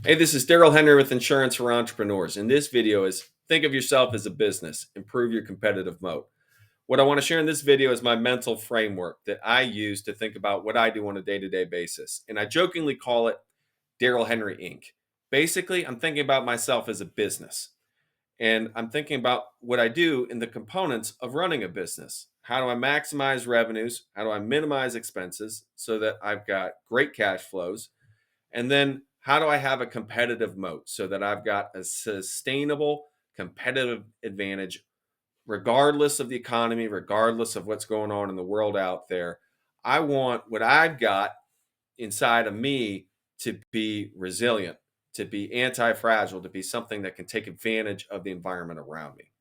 Hey, this is Daryl Henry with Insurance for Entrepreneurs. And this video is think of yourself as a business, improve your competitive moat. What I want to share in this video is my mental framework that I use to think about what I do on a day to day basis. And I jokingly call it Daryl Henry Inc. Basically, I'm thinking about myself as a business and I'm thinking about what I do in the components of running a business. How do I maximize revenues? How do I minimize expenses so that I've got great cash flows? And then how do I have a competitive moat so that I've got a sustainable competitive advantage, regardless of the economy, regardless of what's going on in the world out there? I want what I've got inside of me to be resilient, to be anti fragile, to be something that can take advantage of the environment around me.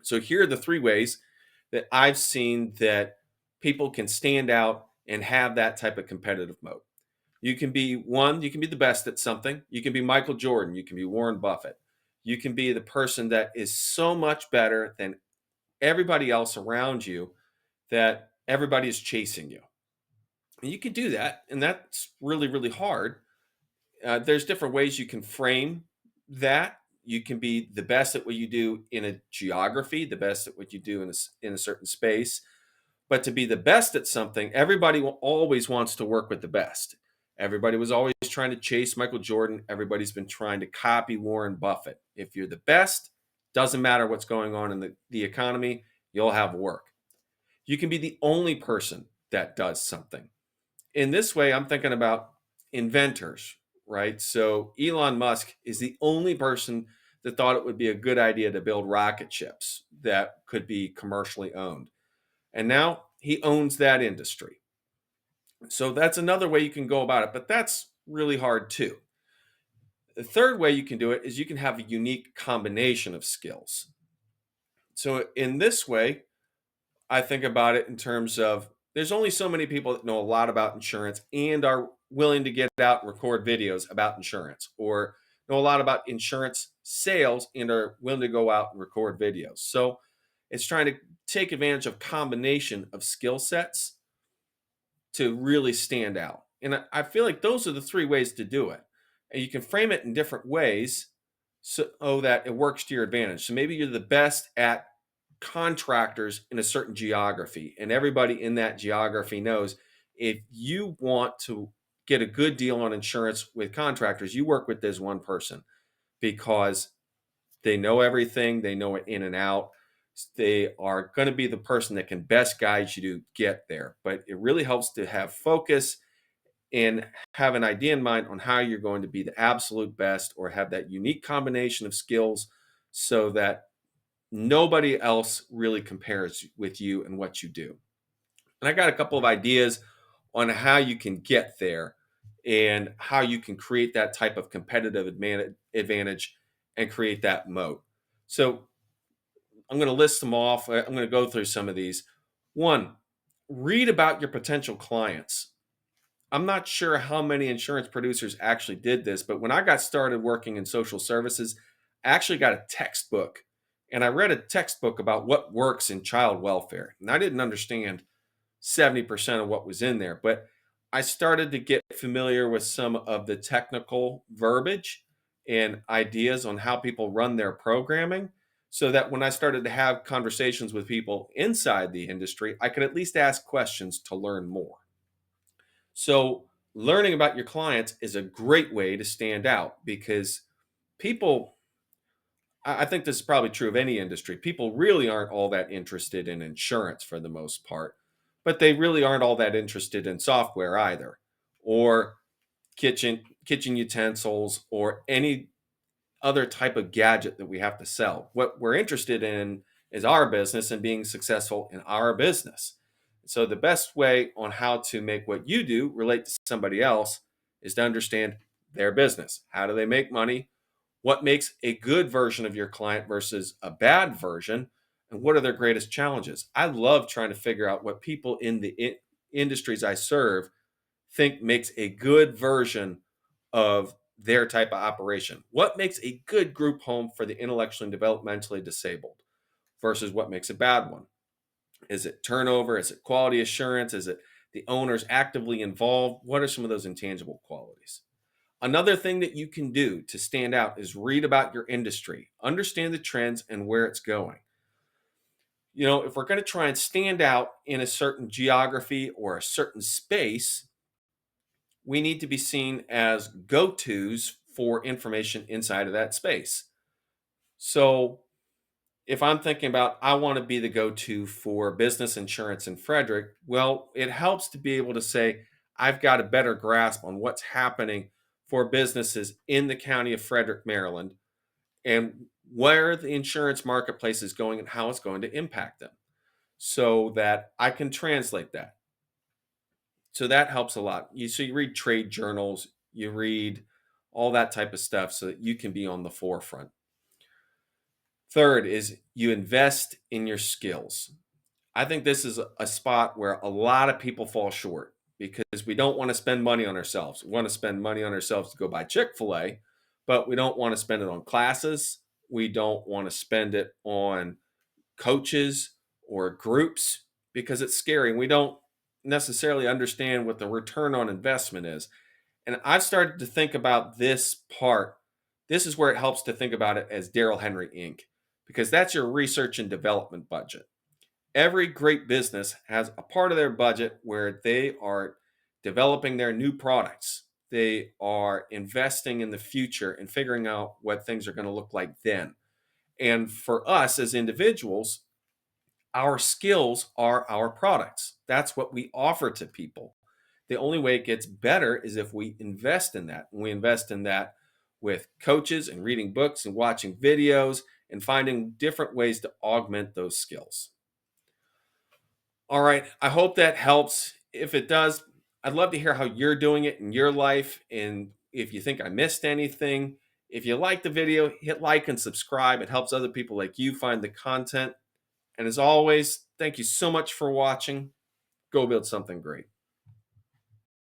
So, here are the three ways that I've seen that people can stand out and have that type of competitive moat. You can be the best at something. You can be Michael Jordan. You can be Warren Buffett. You can be the person that is so much better than everybody else around you that everybody is chasing you. And you can do that. And that's really, really hard. There's different ways you can frame that. You can be the best at what you do in a geography, the best at what you do in a certain space. But to be the best at something, everybody always wants to work with the best. Everybody was always trying to chase Michael Jordan. Everybody's been trying to copy Warren Buffett. If you're the best, doesn't matter what's going on in the economy, you'll have work. You can be the only person that does something. In this way, I'm thinking about inventors, right? So Elon Musk is the only person that thought it would be a good idea to build rocket ships that could be commercially owned. And now he owns that industry. So that's another way you can go about it, but that's really hard too. The third way you can do it is you can have a unique combination of skills. So in this way, I think about it in terms of there's only so many people that know a lot about insurance and are willing to get out and record videos about insurance, or know a lot about insurance sales and are willing to go out and record videos. So it's trying to take advantage of combination of skill sets to really stand out. And I feel like those are the three ways to do it. And you can frame it in different ways so that it works to your advantage. So maybe you're the best at contractors in a certain geography, and everybody in that geography knows if you want to get a good deal on insurance with contractors, you work with this one person because they know everything, they know it in and out. They are going to be the person that can best guide you to get there. But it really helps to have focus and have an idea in mind on how you're going to be the absolute best or have that unique combination of skills so that nobody else really compares with you and what you do. And I got a couple of ideas on how you can get there and how you can create that type of competitive advantage and create that moat. So I'm going to list them off. I'm going to go through some of these. One, read about your potential clients. I'm not sure how many insurance producers actually did this, but when I got started working in social services, I actually got a textbook and I read a textbook about what works in child welfare. And I didn't understand 70% of what was in there, but I started to get familiar with some of the technical verbiage and ideas on how people run their programming so that when I started to have conversations with people inside the industry, I could at least ask questions to learn more. So, learning about your clients is a great way to stand out because people, I think this is probably true of any industry, people really aren't all that interested in insurance for the most part, but they really aren't all that interested in software either, or kitchen utensils, or any other type of gadget that we have to sell. What we're interested in is our business and being successful in our business. So the best way on how to make what you do relate to somebody else is to understand their business. How do they make money? What makes a good version of your client versus a bad version? And what are their greatest challenges? I love trying to figure out what people in the industries I serve think makes a good version of their type of operation. What makes a good group home for the intellectually and developmentally disabled versus what makes a bad one? Is it turnover? Is it quality assurance? Is it the owners actively involved? What are some of those intangible qualities? Another thing that you can do to stand out is read about your industry, understand the trends and where it's going. If we're going to try and stand out in a certain geography or a certain space, we need to be seen as go tos for information inside of that space. So, if I'm thinking about, I want to be the go to for business insurance in Frederick, well, it helps to be able to say, I've got a better grasp on what's happening for businesses in the county of Frederick, Maryland, and where the insurance marketplace is going and how it's going to impact them so that I can translate that. So that helps a lot. So you read trade journals, you read all that type of stuff so that you can be on the forefront. Third is you invest in your skills. I think this is a spot where a lot of people fall short because we don't want to spend money on ourselves. We want to spend money on ourselves to go buy Chick-fil-A, but we don't want to spend it on classes. We don't want to spend it on coaches or groups because it's scary. We don't necessarily understand what the return on investment is. And I've started to think about this part. This is where it helps to think about it as Daryl Henry Inc., because that's your research and development budget. Every great business has a part of their budget where they are developing their new products. They are investing in the future and figuring out what things are going to look like then. And for us as individuals, our skills are our products. That's what we offer to people. The only way it gets better is if we invest in that. And we invest in that with coaches and reading books and watching videos and finding different ways to augment those skills. All right. I hope that helps. If it does, I'd love to hear how you're doing it in your life. And if you think I missed anything, if you like the video, hit like and subscribe. It helps other people like you find the content. And as always, thank you so much for watching. Go build something great.